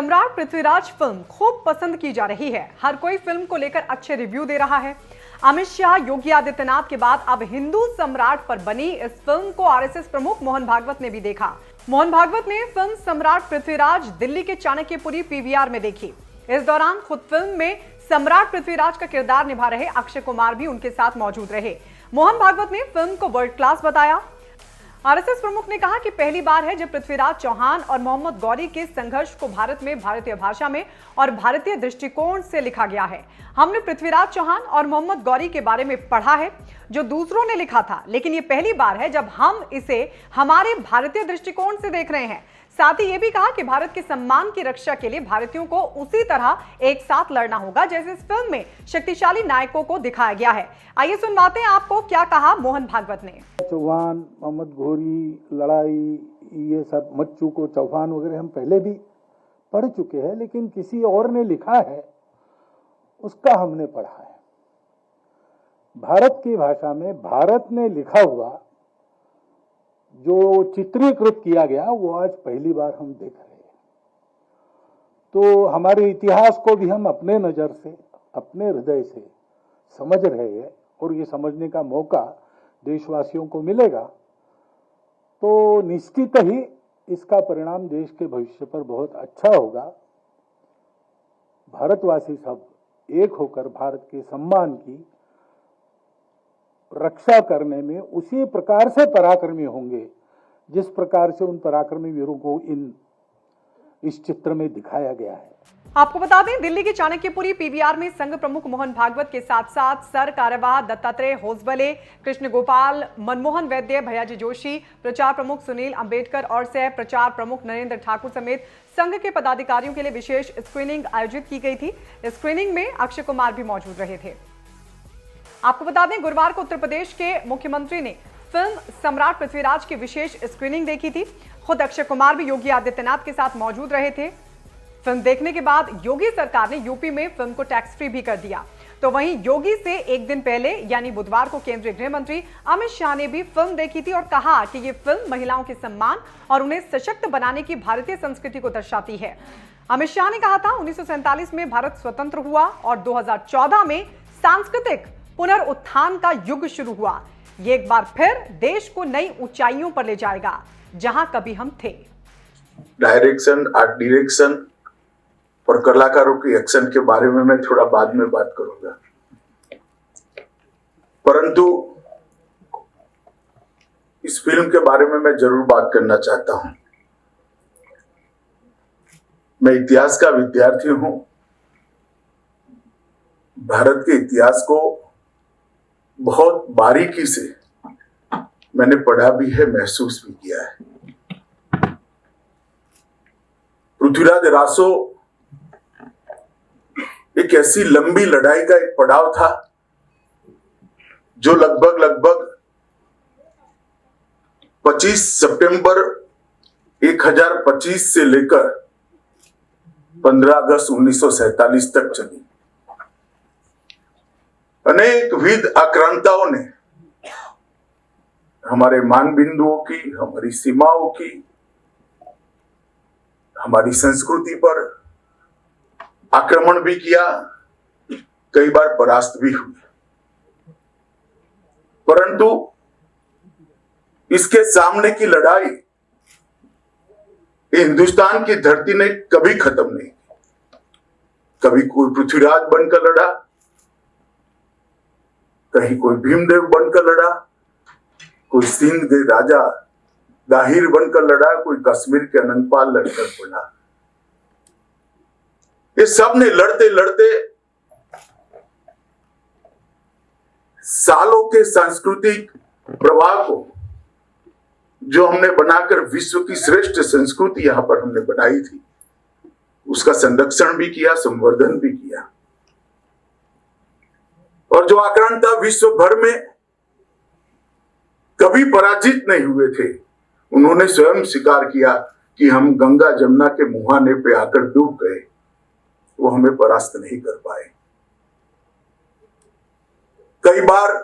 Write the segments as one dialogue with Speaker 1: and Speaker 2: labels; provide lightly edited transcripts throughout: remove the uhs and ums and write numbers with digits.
Speaker 1: सम्राट पृथ्वीराज फिल्म खूब पसंद की जा रही है। हर कोई फिल्म को लेकर अच्छे रिव्यू दे रहा है। अमित शाह, योगी आदित्यनाथ के बाद अब हिंदू सम्राट पर बनी इस फिल्म को आरएसएस प्रमुख मोहन भागवत ने भी देखा। मोहन भागवत ने फिल्म सम्राट पृथ्वीराज दिल्ली के चाणक्यपुरी पीवीआर में देखी। इस दौरान खुद फिल्म में सम्राट पृथ्वीराज का किरदार निभा रहे अक्षय कुमार भी उनके साथ मौजूद रहे। मोहन भागवत ने फिल्म को वर्ल्ड क्लास बताया। आरएसएस प्रमुख ने कहा कि पहली बार है जब पृथ्वीराज चौहान और मोहम्मद गौरी के संघर्ष को भारत में भारतीय भाषा में और भारतीय दृष्टिकोण से लिखा गया है। हमने पृथ्वीराज चौहान और मोहम्मद गौरी के बारे में पढ़ा है जो दूसरों ने लिखा था, लेकिन ये पहली बार है जब हम इसे हमारे भारतीय दृष्टिकोण से देख रहे हैं। साथ ही ये भी कहा कि भारत के सम्मान की रक्षा के लिए भारतीयों को उसी तरह एक साथ लड़ना होगा जैसे इस फिल्म में शक्तिशाली नायकों को दिखाया गया है। आइए सुनवाते हैं आपको क्या कहा मोहन भागवत ने।
Speaker 2: चौहान, मोहम्मद घोरी, लड़ाई, ये सब मच्चू को चौहान वगैरह हम पहले भी पढ़ चुके हैं, लेकिन किसी और ने लिखा है उसका हमने पढ़ा है। भारत की भाषा में भारत ने लिखा हुआ जो चित्रीकृत किया गया वो आज पहली बार हम देख रहे हैं। तो हमारे इतिहास को भी हम अपने नजर से, अपने हृदय से समझ रहे हैं और ये समझने का मौका देशवासियों को मिलेगा तो निश्चित ही इसका परिणाम देश के भविष्य पर बहुत अच्छा होगा। भारतवासी सब एक होकर भारत के सम्मान की रक्षा करने में उसी प्रकार से पराक्रमी होंगे जिस प्रकार से उन पराक्रमी वीरों को इस चित्र में दिखाया गया है।
Speaker 1: आपको बता दें, दिल्ली के चाणक्यपुरी पीवीआर में संघ प्रमुख मोहन भागवत के साथ साथ सर कार्यवाह दत्तात्रेय होसबले, कृष्ण गोपाल, मनमोहन वैद्य, भैयाजी जोशी, प्रचार प्रमुख सुनील अंबेडकर और सह प्रचार प्रमुख नरेंद्र ठाकुर समेत संघ के पदाधिकारियों के लिए विशेष स्क्रीनिंग आयोजित की गई थी। स्क्रीनिंग में अक्षय कुमार भी मौजूद रहे थे। आपको बता दें, गुरुवार को उत्तर प्रदेश के मुख्यमंत्री ने फिल्म सम्राट पृथ्वीराज की विशेष स्क्रीनिंग देखी थी। खुद अक्षय कुमार भी योगी आदित्यनाथ के साथ मौजूद रहे थे। फिल्म देखने के बाद योगी सरकार ने यूपी में फिल्म को टैक्स फ्री भी कर दिया। तो वहीं योगी से एक दिन पहले यानी बुधवार को केंद्रीय गृह मंत्री अमित शाह ने भी फिल्म देखी थी और कहा कि ये फिल्म महिलाओं के सम्मान और उन्हें सशक्त बनाने की भारतीय संस्कृति को दर्शाती है। अमित शाह ने कहा था 1947 में भारत स्वतंत्र हुआ और 2014 में सांस्कृतिक पुनरुत्थान का युग शुरू हुआ। ये एक बार फिर देश को नई ऊंचाइयों पर ले जाएगा जहां कभी हम थे।
Speaker 3: डायरेक्शन, आर्ट डायरेक्शन और कलाकारों के एक्शन के बारे में मैं थोड़ा बाद में बात करूंगा, परंतु इस फिल्म के बारे में मैं जरूर बात करना चाहता हूं। मैं इतिहास का विद्यार्थी हूं। भारत के इतिहास को बहुत बारीकी से मैंने पढ़ा भी है, महसूस भी किया है। पृथ्वीराज रासो एक ऐसी लंबी लड़ाई का एक पड़ाव था जो लगभग 25 सितंबर 1025 से लेकर 15 अगस्त 1947 तक चली। अनेक विध आक्रांताओं ने हमारे मान बिंदुओं की, हमारी सीमाओं की, हमारी संस्कृति पर आक्रमण भी किया, कई बार परास्त भी हुए, परंतु इसके सामने की लड़ाई हिंदुस्तान की धरती ने कभी खत्म नहीं की। कभी कोई पृथ्वीराज बनकर लड़ा, कहीं कोई भीमदेव बनकर लड़ा, कोई सिंध के राजा दाहिर बनकर लड़ा, कोई कश्मीर के अनंतपाल लड़कर बना। ये सब ने लड़ते लड़ते सालों के सांस्कृतिक प्रवाह को जो हमने बनाकर विश्व की श्रेष्ठ संस्कृति यहां पर हमने बनाई थी, उसका संरक्षण भी किया, संवर्धन भी किया। और जो आक्रांता विश्व भर में कभी पराजित नहीं हुए थे, उन्होंने स्वयं स्वीकार किया कि हम गंगा जमुना के मुहाने पे आकर डूब गए, वो हमें परास्त नहीं कर पाए। कई बार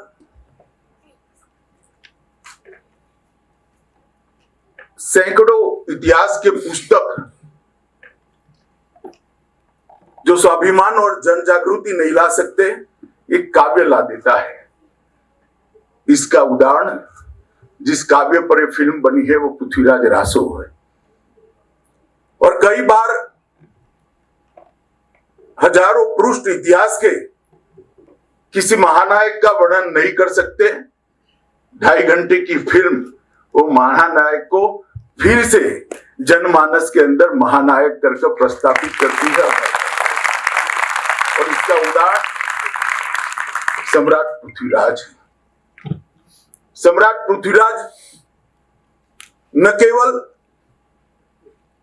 Speaker 3: सैकड़ों इतिहास के पुस्तक जो स्वाभिमान और जन जागृति नहीं ला सकते, एक काव्य ला देता है। इसका उदाहरण जिस काव्य पर यह फिल्म बनी है वो पृथ्वीराज रासो है। और कई बार हजारों पृष्ठ इतिहास के किसी महानायक का वर्णन नहीं कर सकते, 2.5 घंटे की फिल्म वो महानायक को फिर से जनमानस के अंदर महानायक करके प्रस्तावित करती है। और इसका उदाहरण सम्राट पृथ्वीराज है। सम्राट पृथ्वीराज न केवल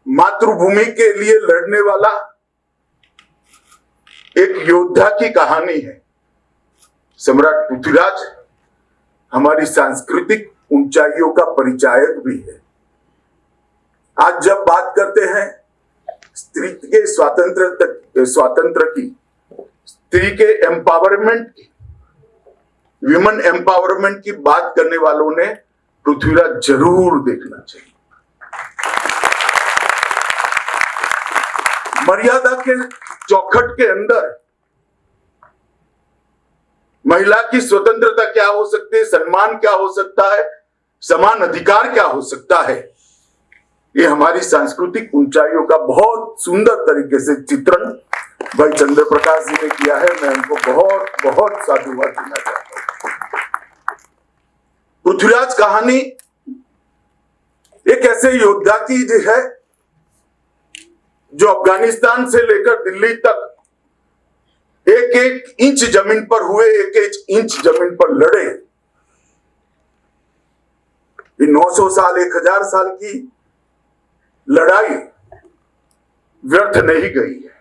Speaker 3: मातृभूमि के लिए लड़ने वाला एक योद्धा की कहानी है, सम्राट पृथ्वीराज हमारी सांस्कृतिक ऊंचाइयों का परिचायक भी है। आज जब बात करते हैं स्त्री के स्वातंत्र की, स्त्री के एम्पावरमेंट की, विमेन एम्पावरमेंट की बात करने वालों ने पृथ्वीराज जरूर देखना चाहिए। मर्यादा के चौखट के अंदर महिला की स्वतंत्रता क्या हो सकती है, सम्मान क्या हो सकता है, समान अधिकार क्या हो सकता है, ये हमारी सांस्कृतिक ऊंचाइयों का बहुत सुंदर तरीके से चित्रण भाई चंद्र प्रकाश जी ने किया है। मैं उनको बहुत बहुत साधुवाद देना चाहता हूं। पृथ्वीराज कहानी एक ऐसे योद्धा की है जो अफगानिस्तान से लेकर दिल्ली तक एक एक इंच जमीन पर हुए, एक एक इंच जमीन पर लड़े। 900 साल 1000 साल की लड़ाई व्यर्थ नहीं गई है।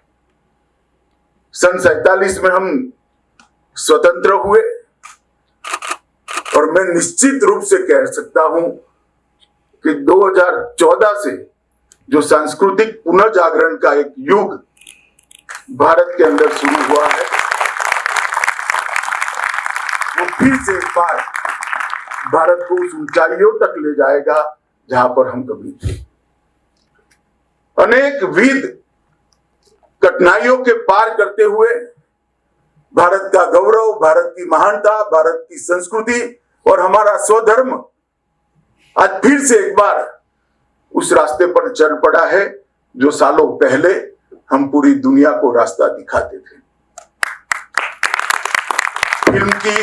Speaker 3: सन 47 में हम स्वतंत्र हुए और मैं निश्चित रूप से कह सकता हूं कि 2014 से जो सांस्कृतिक पुनर्जागरण का एक युग भारत के अंदर शुरू हुआ है, वो फिर से एक बार भारत को उस ऊंचाइयों तक ले जाएगा जहां पर हम कभी थे। अनेक विध कठिनाइयों के पार करते हुए भारत का गौरव, भारत की महानता, भारत की संस्कृति और हमारा स्वधर्म आज फिर से एक बार उस रास्ते पर चल पड़ा है जो सालों पहले हम पूरी दुनिया को रास्ता दिखाते थे। फिल्म की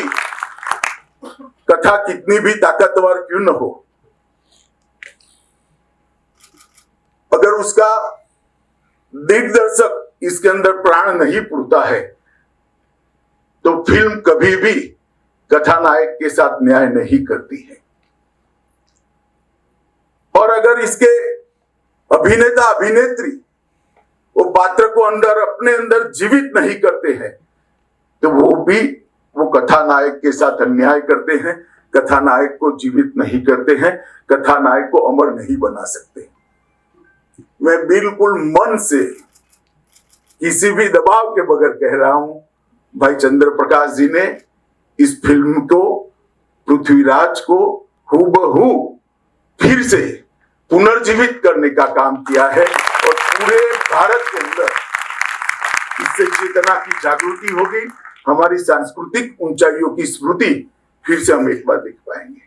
Speaker 3: कथा कितनी भी ताकतवर क्यों न हो, अगर उसका दिग्दर्शक इसके अंदर प्राण नहीं पुरता है तो फिल्म कभी भी कथानायक के साथ न्याय नहीं करती है। और अगर इसके अभिनेता अभिनेत्री वो पात्र को अपने अंदर जीवित नहीं करते हैं तो वो कथानायक के साथ अन्याय करते हैं, कथानायक को जीवित नहीं करते हैं, कथानायक को अमर नहीं बना सकते। मैं बिल्कुल मन से किसी भी दबाव के बगैर कह रहा हूं, भाई चंद्र प्रकाश जी ने इस फिल्म को, पृथ्वीराज को हूबहू फिर से पुनर्जीवित करने का काम किया है और पूरे भारत के अंदर इससे चेतना की जागृति होगी, हमारी सांस्कृतिक ऊंचाइयों की स्मृति फिर से हम एक बार देख पाएंगे।